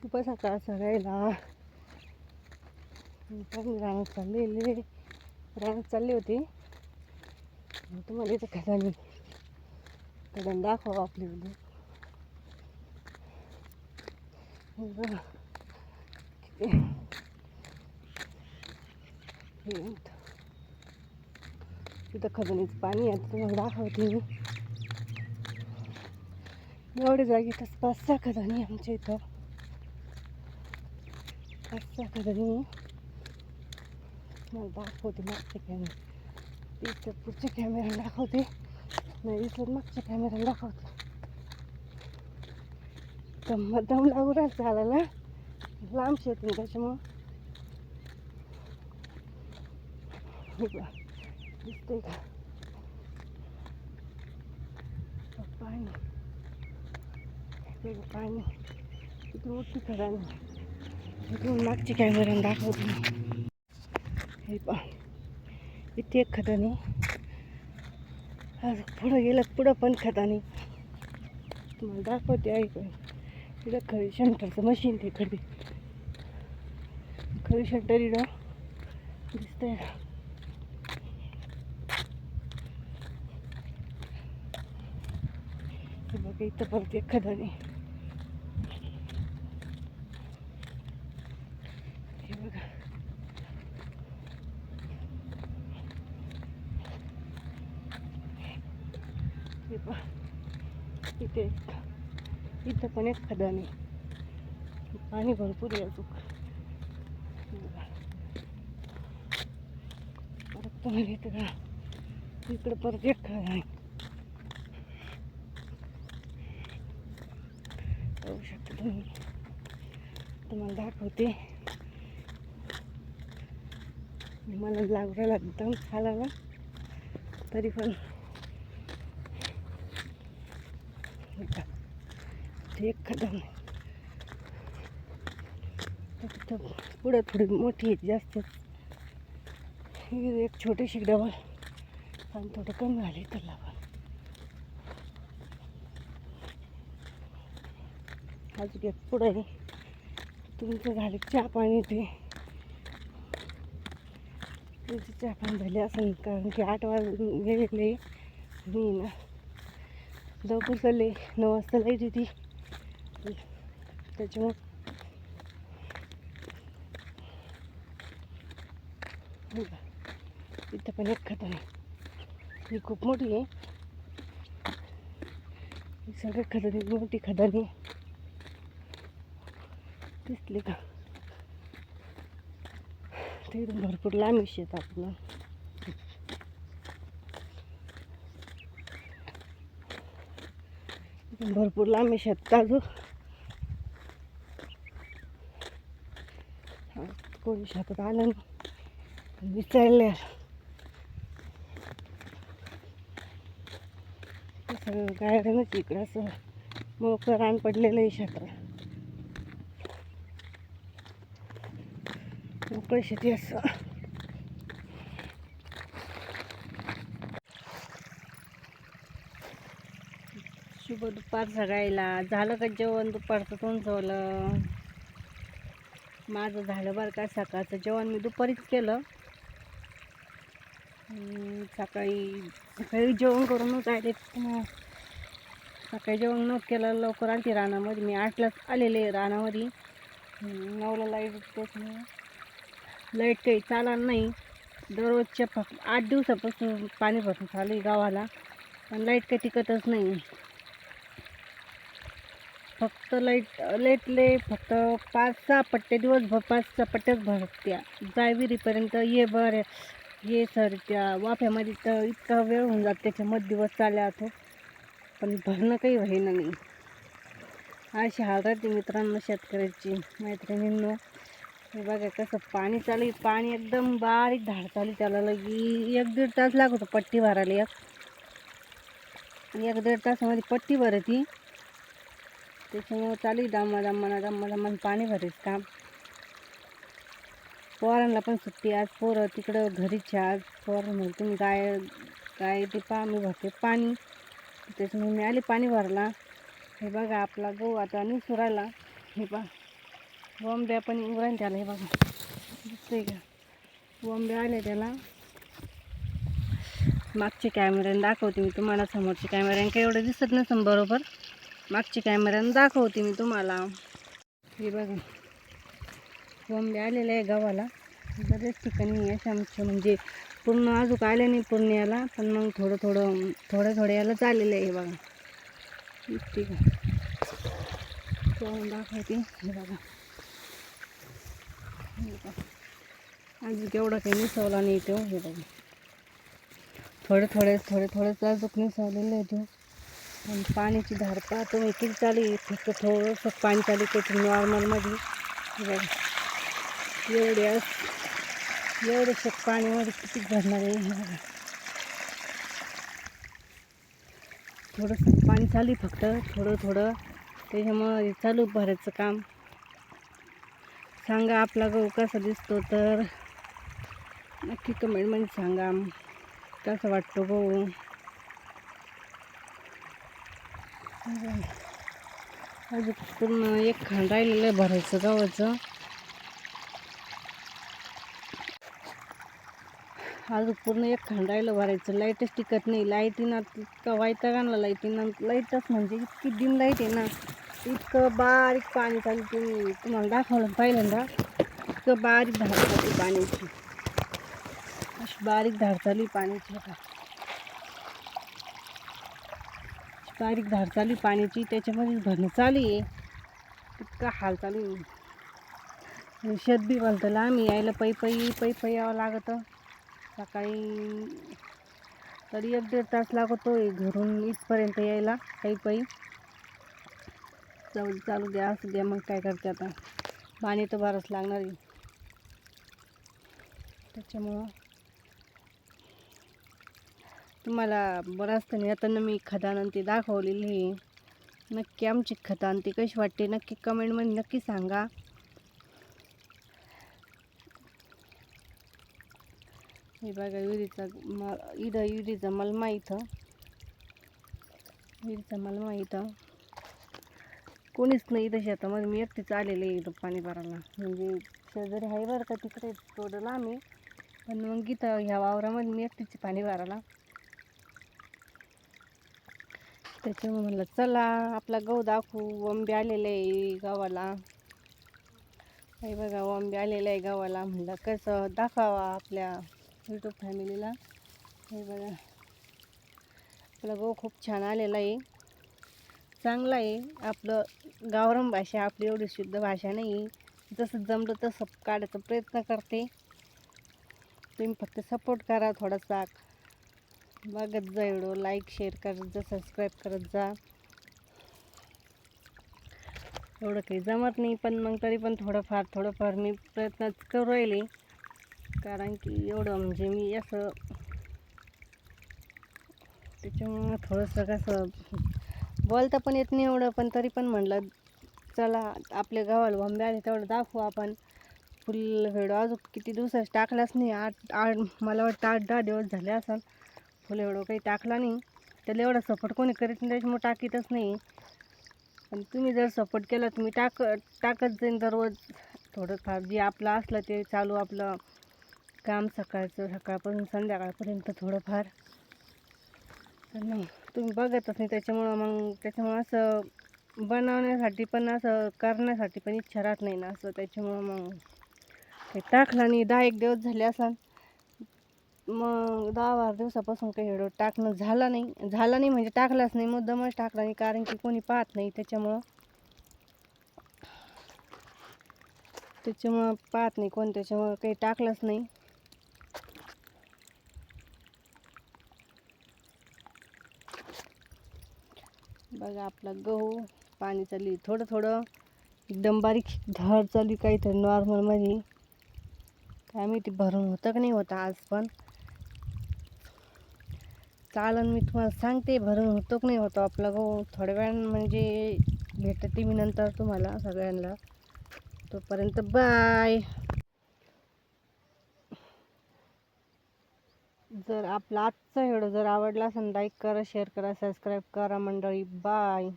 खूप सकाळ सकाळीला रानात चालले होते. तुम्हाला इथं खदान दाखवा आपली उद्या. इथं खदानीचं पाणी आहे, तुम्हाला दाखवते मी. एवढ्या जागेतच 5-6 खदानी आमच्या इथं. 5-6 खदानी मला दाखवते. मागच्या कॅमेरा तिथं पुढच्या कॅमेरा दाखवते, नाही दिसलं मागच्या कॅमेरा दाखवते. दम लागू राहायचं चालायला, लांब शेत त्याच्यामुळं दिसतंय का पाणी. पाणी किती मोठी खदानी. इथून मागच्या कॅमेऱ्याने दाखवते. हे पा इथे एक खदानी, आज पुढं गेलं पुढं पण खदानी तुम्हाला दाखवते. ऐकून इथं खरी शंटरचं मशीन, ते खरी शंटर इथं दिसतंय. हे बघा इथं परत एक खदानी. हे बघा हे पहा इथं पण एक खदानी. पाणी भरपूर आहे अजून. परत तुम्हाला इकडं परत एक खदानी पाहू शकता तुम्ही. तुम्हाला दाखवते. मला लागू लागतं खालाला, तरी पण एक खदान पुढं थोडी मोठी आहे, जास्त एक छोटीशी डबल आणि थोडं कमी झाले त्याला. पण अजून एक पुढं आहे. तुमचं झाले चहा पाणी, तुमची चहा पाणी झाली असेल, कारण की 8 वाजून गेलेले. मी ना लवकर चालले, 9 वाजता लाईट होती त्याच्यामुळं. इथं पण एक खदानी, ही खूप मोठी आहे. ही सगळी खदानी मोठी खदानी दिसली का. ते भरपूर लांब शेत आपलं. भरपूर लांब शेत काजू. कोणी शेतात आलं नाही, विचारले सगळं गायडनच. इकडं असं मोकळं रान पडलेलं आहे शेतात, मोकळी शेती असं. शुभ दुपार सगळ्याला. झालं का जेवण दुपारचं तुमचं? माझं झालं बरं का. सकाळचं जेवण मी दुपारीच केलं. सकाळी जेवण करूनच आले. सकाळी जेवण न केलं, लवकर आली रानामध्ये. मी 8लाच आलेले रानामध्ये. 9ला लाईट, त्याच्यामुळे लाईट काही चालणार नाही. दररोजच्या 8 दिवसापासून पाणी भरून चालू आहे गावाला, पण लाईट काही टिकतच नाही. फक्त लाईटले फक्त 5-6 पट्टे, दिवसभर 5-6 पट्ट्याच भरत्या. जायविरीपर्यंत ये सर त्या वाफ्यामध्ये तर इतका वेळ होऊन जातो, त्याच्यामध्ये दिवस चालला जातो, पण भरणं काही व्हायना नाही. अशी हाल राहते मित्रांनो शेतकऱ्याची. मैत्रिणींनो हे बघा कसं पाणी चालू आहे. पाणी एकदम बारीक धार चालू. त्याला लगी 1-1.5 तास लागतो पट्टी भरायला. 1-1.5 तासामध्ये पट्टी भरती. त्याच्यामुळं चालू दमानं पाणी भरायचं काम. पोरांना पण सुट्टी आज. पोरं तिकडं घरीच आज. पोरं म्हणते तुम्ही काय ते पहा मी भरते पाणी, त्याच्यामुळे मी आले पाणी भरला. हे बघा आपला गहू आता निसू राहिला. हे पहा वोंब्या पण उरायन त्याला. हे बघा दिसतंय का, वोंब्या आले त्याला. मागच्या कॅमेऱ्याने दाखवते मी तुम्हाला, समोरच्या कॅमेऱ्याने काही एवढं दिसत नसेल बरोबर, मागच्या कॅमेऱ्याने दाखवते मी तुम्हाला. हे बघा वोंबे आलेले आहे गावाला. बरेच ठिकाणी अशा म्हणजे पूर्ण अजून आले नाही पूर्ण याला, पण मग थोडं यालाच आलेलं आहे. हे बघा ठीक आहे, दाखवते. हे बघा अजून केवढा काही निसवला नाही तो. हे बघा थोडेच अजून निसवलेलं आहे तो. आणि पाण्याची धार पाहतो मी किती चालू, फक्त थोडंसं पाणी चालू त्याचं नॉर्मलमध्ये. बघा एवढे पाण्यामध्ये किती भरणार आहे. हे बघा थोडंसं पाणी चालू फक्त थोडं त्याच्यामुळं चालू भरायचं काम. सांगा आपला गहू कसा दिसतो तर नक्की कमेंटमध्ये सांगा कसा वाटतो गहू. अजून पूर्ण एक खांड राहिलेलं आहे भरायचं गव्हाचं. अजून पूर्ण एक खांड राहिलं भरायचं. लाईटच टिकत नाही. लाईटीनं इतका वैताग आणला लाईटच म्हणजे इतकी डिम लाईट आहे ना, इतकं बारीक पाणी चालू. तुम्हाला दाखवलं पहिल्यांदा, इतकं बारीक धार चालू पाण्याची, अशी बारीक धार चालू पाण्याची. बारीक धार चालू पाण्याची, त्याच्यामध्येच भरणं चालू आहे. इतका हाल चालू आहे. शेत बी म्हणतं आम्ही यायला पै यावं लागतं. सकाळी तरी 1-1.5 तास लागतो आहे घरून इथपर्यंत यायला पै. चालू द्या असू द्या, मग काय करते आता, पाणी तर भरावंच लागणार आहे. त्याच्यामुळं तुम्हाला बरं असतं येताना मी खतानं ती दाखवलेली आहे. नक्की आमची खतान ती कशी वाटते नक्की कमेंटमध्ये नक्की सांगा. हे बघा विहिरीचा मलमा इथं कोणीच नाही. इथं शेतामध्ये मी एकटीच आलेले इथं पाणी भरायला. म्हणजे शेजारी आहे बरं का तिकडे थोडं आम्ही, पण मग इथं ह्या वावरामध्ये मी एकटीच पाणी भरायला. त्याच्यामुळे म्हणलं चला आपला गहू दाखवू. वोंबे आलेले आहे गावाला. हे बघा वोंबे आलेलं आहे गावाला. म्हणलं कसं दाखवावा आपल्या यूट्यूब फॅमिलीला. हे बघा आपला गहू खूप छान आलेला आहे, चांगला आहे. आपलं गावरान भाषा, आपली एवढी शुद्ध भाषा नाही. जसं जमलं तसं काढायचा प्रयत्न करते. तुम्ही फक्त सपोर्ट करा थोडासा, बघत जा व्हिडिओ, लाईक शेअर करत जा, सबस्क्राईब करत जा. एवढं काही जमत नाही, पण मग तरी पण थोडंफार मी प्रयत्न करू राहिले. कारण की एवढं म्हणजे मी असं त्याच्यामुळं थोडंसं कसं बोलता पण येत नाही एवढं, पण तरी पण म्हणलं चला आपल्या गावाला वोंबे आले तेवढं दाखवू आपण. फुल व्हिडिओ अजून किती दिवसाच टाकलाच नाही. मला वाटतं 8-10 दिवस झाले असेल फुल व्हिडिओ काही टाकला नाही. त्याला एवढा सपोर्ट कोणी करीत नाही, त्याच्यामुळे टाकीतच नाही. पण तुम्ही जर सपोर्ट केला तर मी टाकत जाईन दररोज थोडंफार. जे आपलं असलं ते चालू आपलं काम सकाळपासून संध्याकाळपर्यंत थोडंफार. तर नाही तुम्ही बघतच नाही, त्याच्यामुळं असं बनवण्यासाठी पण असं करण्यासाठी पण इच्छा राहत नाही ना असं. त्याच्यामुळं मग काही टाकला नाही. 10-1 दिवस झाले असं, मग 10-12 दिवसापासून काही व्हिडिओ टाकणं झाला नाही म्हणजे टाकलाच नाही, मुद्दामच टाकला नाही. कारण की कोणी पाहत नाही, त्याच्यामुळं पाहत नाही कोण, त्याच्यामुळं काही टाकलंच नाही. बघा आपला गहू पाणी चालली थोडं एकदम बारीक धार चालू, काहीतरी नॉर्मलमध्ये. काय माहिती भरून होतं की नाही होतं आज, पण चालन मी तुम्हाला सांगते भरून होतो की नाही होतो आपला गहू. थोड्या वेळानं म्हणजे भेटते मी नंतर तुम्हाला सगळ्यांना. तोपर्यंत बाय. जर आपला आजचा व्हिडिओ जर आवडला असेल लाईक करा, शेअर करा, सबस्क्राईब करा मंडळी. बाय.